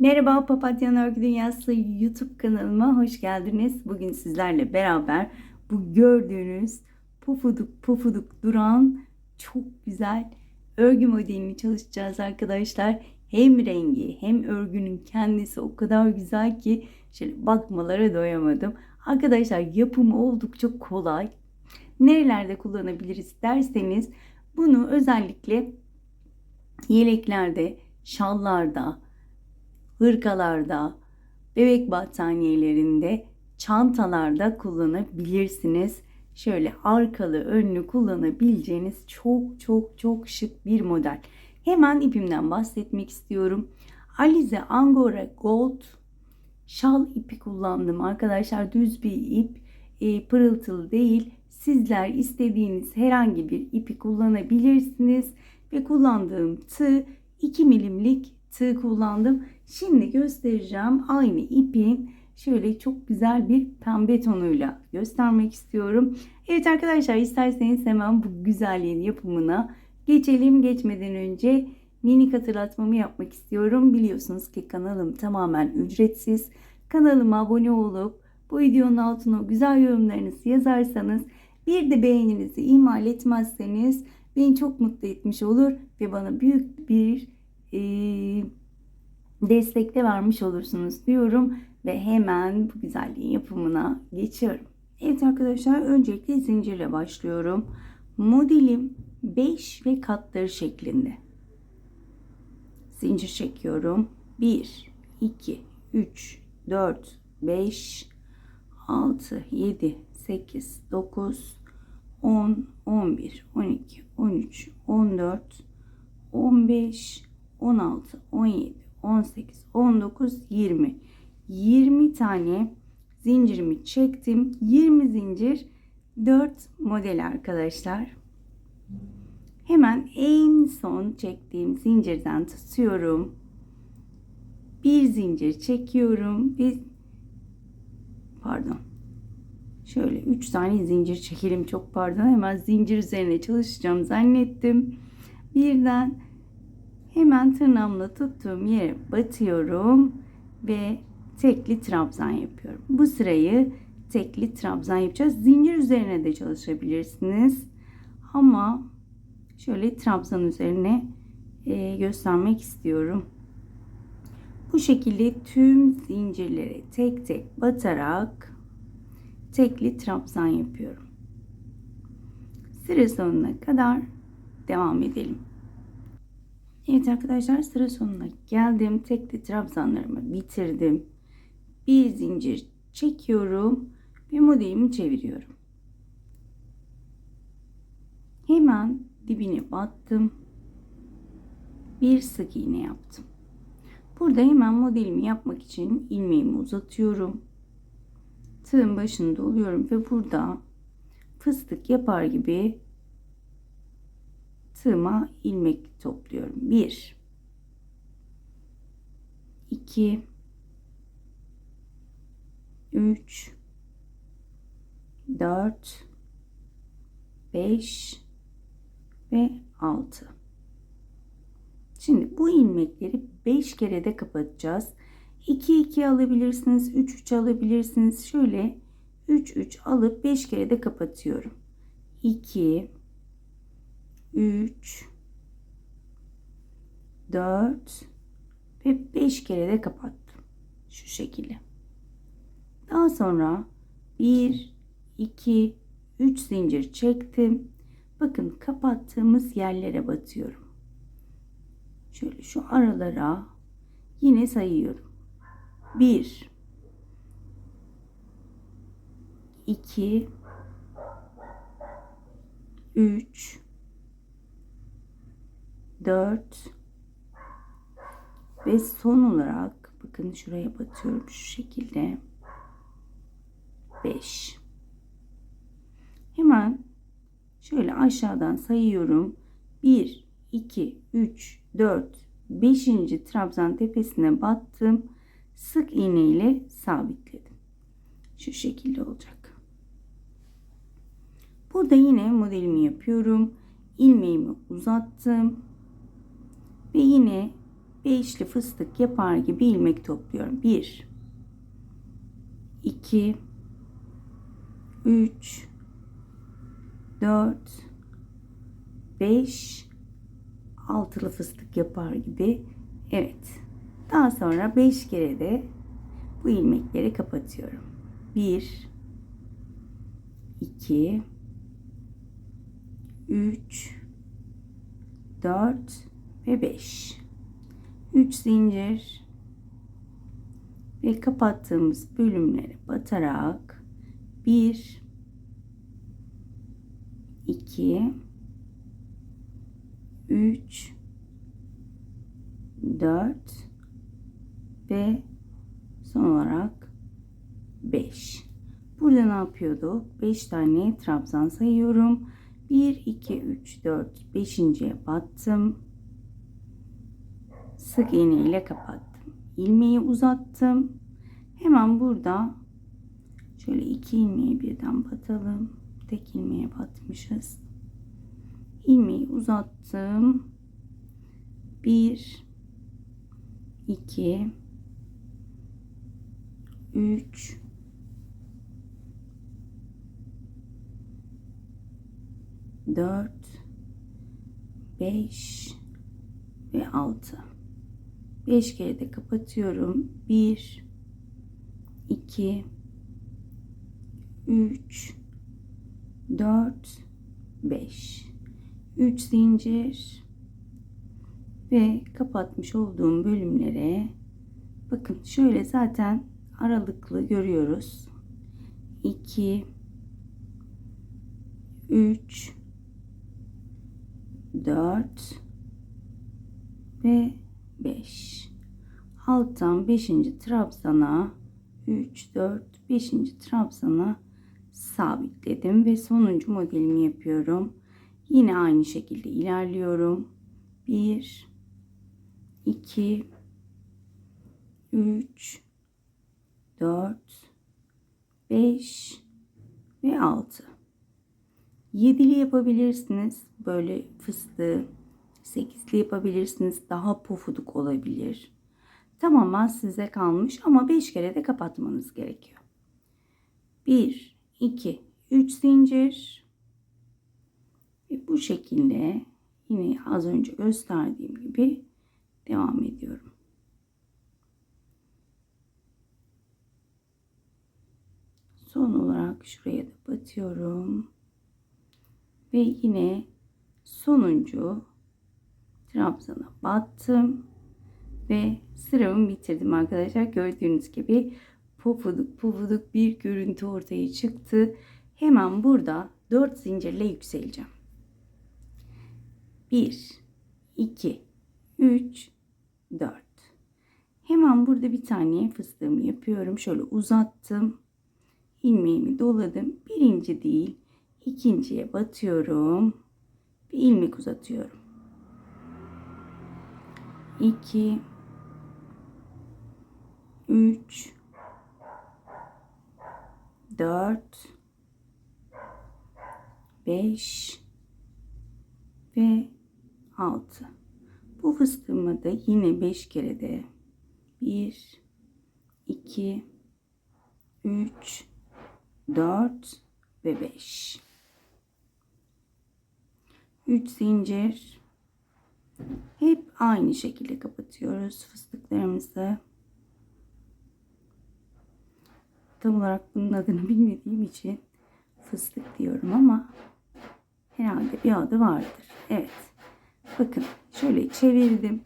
Merhaba Papatya Örgü Dünyası YouTube kanalıma hoş geldiniz. Bugün sizlerle beraber bu gördüğünüz pufuduk pufuduk duran çok güzel örgü modelini çalışacağız arkadaşlar. Hem rengi hem örgünün kendisi o kadar güzel ki şöyle bakmalara doyamadım. Arkadaşlar yapımı oldukça kolay. Nerelerde kullanabiliriz derseniz bunu özellikle yeleklerde, şallarda, hırkalarda, bebek battaniyelerinde, çantalarda kullanabilirsiniz. Şöyle arkalı önlü kullanabileceğiniz çok çok çok şık bir model. Hemen ipimden bahsetmek istiyorum. Alize Angora Gold şal ipi kullandım arkadaşlar. Düz bir ip, pırıltılı değil. Sizler istediğiniz herhangi bir ipi kullanabilirsiniz. Ve kullandığım tığ 2 milimlik tığ kullandım. Şimdi göstereceğim aynı ipin şöyle çok güzel bir pembe tonuyla göstermek istiyorum. Evet arkadaşlar, isterseniz hemen bu güzelliğin yapımına geçelim. Geçmeden önce minik hatırlatmamı yapmak istiyorum. Biliyorsunuz ki kanalım tamamen ücretsiz. Kanalıma abone olup bu videonun altına güzel yorumlarınızı yazarsanız, bir de beğeninizi ihmal etmezseniz beni çok mutlu etmiş olur ve bana büyük bir destek de vermiş olursunuz diyorum ve hemen bu güzelliğin yapımına geçiyorum. Evet arkadaşlar, öncelikle zincirle başlıyorum. Modelim 5 ve katları şeklinde. Zincir çekiyorum. 1, 2, 3, 4, 5, 6, 7, 8, 9, 10, 11, 12, 13, 14, 15, 16, 17, 18, 19, 20. 20 tane zincirimi çektim. 20 zincir 4 model arkadaşlar. Hemen en son çektiğim zincirden tutuyorum. Bir zincir çekiyorum. Şöyle 3 tane zincir çekelim. Çok pardon. Hemen zincir üzerine çalışacağım zannettim. Birden hemen tırnağımla tuttuğum yere batıyorum ve tekli trabzan yapıyorum. Bu sırayı tekli trabzan yapacağız. Zincir üzerine de çalışabilirsiniz. Ama şöyle trabzan üzerine göstermek istiyorum. Bu şekilde tüm zincirlere tek tek batarak tekli trabzan yapıyorum. Sıra sonuna kadar devam edelim. Evet arkadaşlar, sıra sonuna geldim. Tekli trabzanlarımı bitirdim. Bir zincir çekiyorum ve modelimi çeviriyorum. Hemen dibine battım. Bir sık iğne yaptım. Burada hemen modelimi yapmak için ilmeğimi uzatıyorum. Tığın başında oluyorum ve burada fıstık yapar gibi tığıma ilmek topluyorum. 1, 2, 3, 4, 5 ve 6. Şimdi bu ilmekleri 5 kere de kapatacağız. 2 2 alabilirsiniz, 3 3 alabilirsiniz. Şöyle 3 3 alıp 5 kere de kapatıyorum. 2, 3, 4 ve 5 kere de kapattım. Şu şekilde. Daha sonra 1, 2, 3 zincir çektim. Bakın, kapattığımız yerlere batıyorum. Şöyle şu aralara yine sayıyorum. 1, 2, 3, 4 ve son olarak bakın şuraya batıyorum şu şekilde. 5. Hemen şöyle aşağıdan sayıyorum. 1, 2, 3, 4, 5. trabzan tepesine battım. Sık iğne ile sabitledim. Şu şekilde olacak. Burada yine modelimi yapıyorum. İlmeğimi uzattım. Ve yine beşli fıstık yapar gibi ilmek topluyorum. 1 2 3 4 5 altılı fıstık yapar gibi. Evet. Daha sonra 5 kere de bu ilmekleri kapatıyorum. 1 2 3 4 ve 5. 3 zincir ve kapattığımız bölümlere batarak 1 2 3 4 ve son olarak 5. Burada ne yapıyorduk? 5 tane trabzan sayıyorum. 1 2 3 4 5.'ye battım. Sık iğne ile kapattım. İlmeği uzattım. Hemen burada şöyle 2 ilmeği birden batalım. Tek ilmeğe batmışız. İlmeği uzattım. 1 2 3 4 5 ve 6. 5 kere de kapatıyorum. 1 2 3 4 5. 3 zincir ve kapatmış olduğum bölümlere bakın şöyle zaten aralıklı görüyoruz. 2 3 4 ve 5. Alttan 5. trabzana 3 4 5. trabzana sabitledim ve sonuncu modelimi yapıyorum. Yine aynı şekilde ilerliyorum. 1 2 3 4 5 ve 6. 7'li yapabilirsiniz. Böyle fıstığı 8'li yapabilirsiniz. Daha pofuduk olabilir. Tamamen size kalmış ama 5 kere de kapatmanız gerekiyor. 1 2 3 zincir ve bu şekilde yine az önce gösterdiğim gibi devam ediyorum. Son olarak şuraya da batıyorum ve yine sonuncu trabzana battım ve sıramı bitirdim arkadaşlar. Gördüğünüz gibi pofuduk pofuduk bir görüntü ortaya çıktı. Hemen burada 4 zincirle yükseleceğim. 1 2 3 4. Hemen burada bir tane fıstığımı yapıyorum. Şöyle uzattım. İlmeğimi doladım. Birinci değil, ikinciye batıyorum. Bir ilmek uzatıyorum. 2 3 4 5 ve 6. Bu fıstığıma da yine 5 kere de 1 2 3 4 ve 5. 3 zincir. Hep aynı şekilde kapatıyoruz fıstıklarımızı. Tam olarak bunun adını bilmediğim için fıstık diyorum ama herhalde bir adı vardır. Evet. Bakın şöyle çevirdim.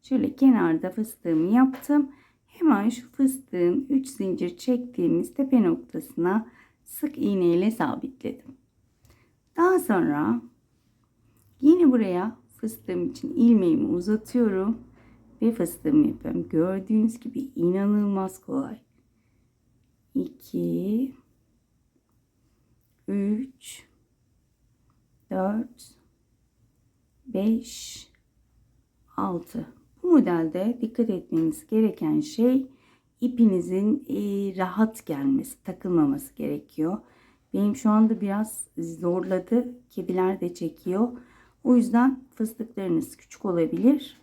Şöyle kenarda fıstığımı yaptım. Hemen şu fıstığın 3 zincir çektiğimiz tepe noktasına sık iğne ile sabitledim. Daha sonra yine buraya fıstığım için ilmeğimi uzatıyorum ve fıstığımı yapıyorum. Gördüğünüz gibi inanılmaz kolay. 2 3 4 5 6. Bu modelde dikkat etmeniz gereken şey ipinizin rahat gelmesi, takılmaması gerekiyor. Benim şu anda biraz zorladı. Kediler de çekiyor. O yüzden fıstıklarınız küçük olabilir.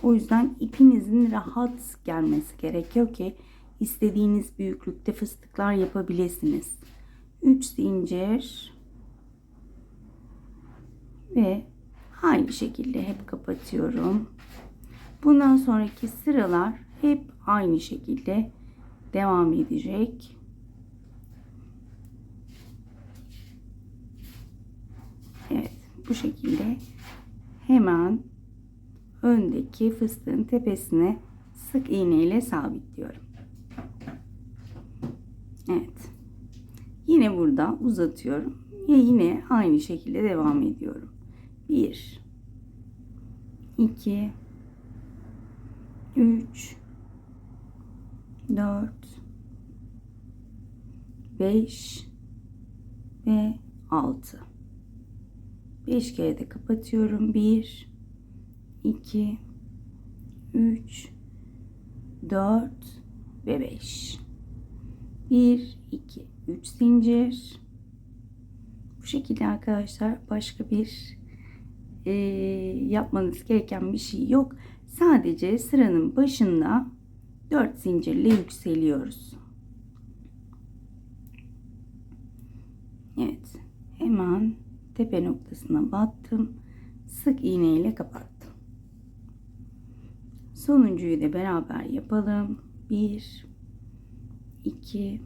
O yüzden ipinizin rahat gelmesi gerekiyor ki istediğiniz büyüklükte fıstıklar yapabilirsiniz. 3 zincir ve aynı şekilde hep kapatıyorum. Bundan sonraki sıralar hep aynı şekilde devam edecek. Evet, bu şekilde hemen öndeki fıstığın tepesine sık iğne ile sabitliyorum. Evet. Yine burada uzatıyorum ve yine aynı şekilde devam ediyorum. 1 2 3 4 5 ve 6. 5 kere de kapatıyorum. 1 2 3 4 ve 5. 1 2 3 zincir. Bu şekilde arkadaşlar, başka bir yapmanız gereken bir şey yok. Sadece sıranın başında 4 zincirle yükseliyoruz. Evet, hemen tepe noktasına battım, sık iğne ile kapattım. Sonuncuyu da beraber yapalım. 1 2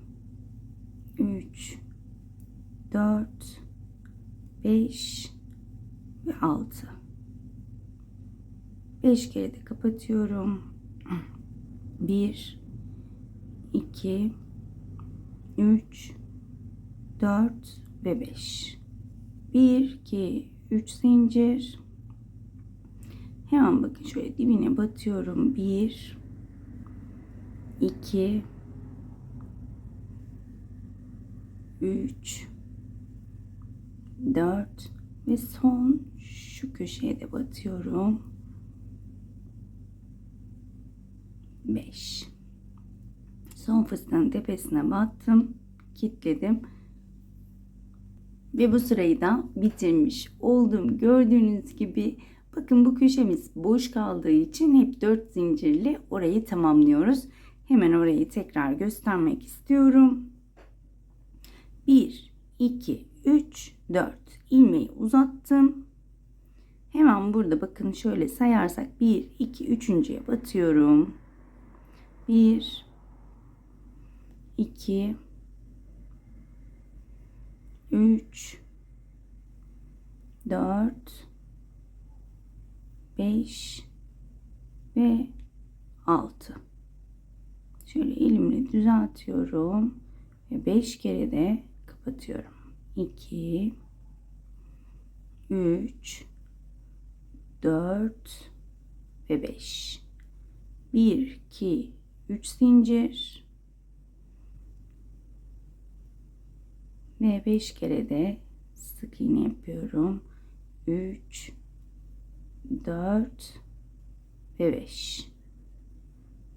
3 4 5 ve 6. 5 kere de kapatıyorum. 1 2 3 4 ve 5. 1 2 3 zincir. Hemen bakın şöyle dibine batıyorum. 1 2 3 4 ve son şu köşeye de batıyorum. 5. Son fıstığın tepesine battım, kilitledim ve bu sırayı da bitirmiş oldum. Gördüğünüz gibi bakın, bu köşemiz boş kaldığı için hep 4 zincirli orayı tamamlıyoruz. Hemen orayı tekrar göstermek istiyorum. 1 2 3 4 ilmeği uzattım. Hemen burada bakın şöyle sayarsak 1 2 3.'ye batıyorum. 1 2 3 4 5 ve 6. Şöyle elimle düzeltiyorum ve 5 kere de kapatıyorum. 2 3 4 ve 5. 1 2 3 zincir ve 5 kere de sık iğne yapıyorum. 3 4 ve 5.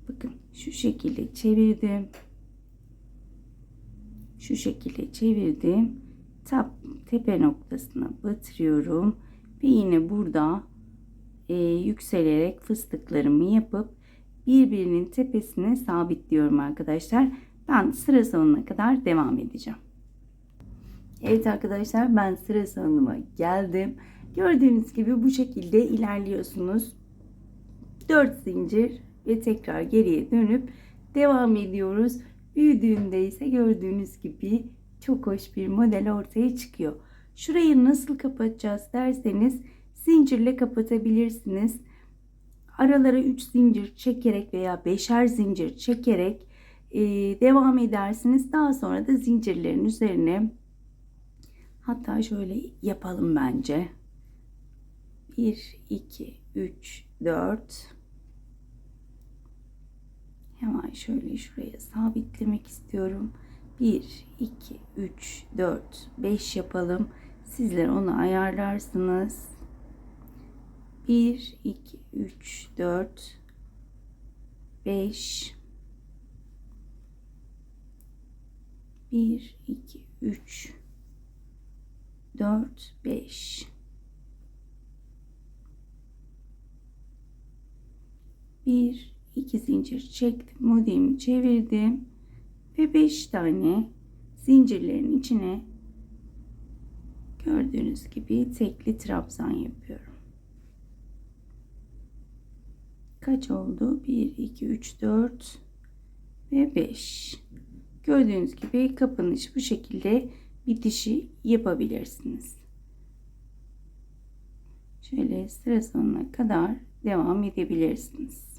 Bakın şu şekilde çevirdim. Şu şekilde çevirdim. Tepe noktasına batırıyorum ve yine burada yükselerek fıstıklarımı yapıp birbirinin tepesine sabitliyorum arkadaşlar. Ben sıra sonuna kadar devam edeceğim. Evet arkadaşlar, ben sıra sonuna geldim. Gördüğünüz gibi bu şekilde ilerliyorsunuz. 4 zincir ve tekrar geriye dönüp devam ediyoruz. Büyüdüğünde ise gördüğünüz gibi çok hoş bir model ortaya çıkıyor. Şurayı nasıl kapatacağız derseniz zincirle kapatabilirsiniz. Aralara 3 zincir çekerek veya 5'er zincir çekerek devam edersiniz. Daha sonra da zincirlerin üzerine, hatta şöyle yapalım bence. 1 2 3 4. Hemen şöyle şuraya sabitlemek istiyorum. 1 2 3 4 5 yapalım. Sizler onu ayarlarsınız. 1 2 3 4 5. 1 2 3 4 5. Bir, iki zincir çektim. Modelimi çevirdim. Ve 5 tane zincirlerin içine gördüğünüz gibi tekli trabzan yapıyorum. Kaç oldu? 1, 2, 3, 4 ve 5. Gördüğünüz gibi kapanış bu şekilde bitişi yapabilirsiniz. Şöyle sıra sonuna kadar devam edebilirsiniz.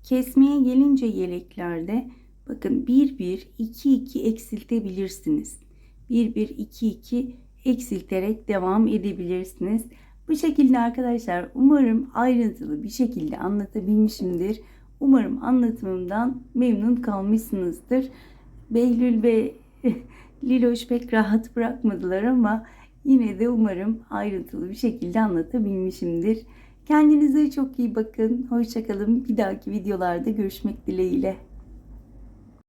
Kesmeye gelince yeleklerde bakın 1 1 2 2 eksiltebilirsiniz. 1 1 2 2 eksilterek devam edebilirsiniz. Bu şekilde arkadaşlar, umarım ayrıntılı bir şekilde anlatabilmişimdir. Umarım anlatımımdan memnun kalmışsınızdır. Behlül ve Liloş pek rahat bırakmadılar ama yine de umarım ayrıntılı bir şekilde anlatabilmişimdir. Kendinize çok iyi bakın. Hoşça kalın. Bir dahaki videolarda görüşmek dileğiyle.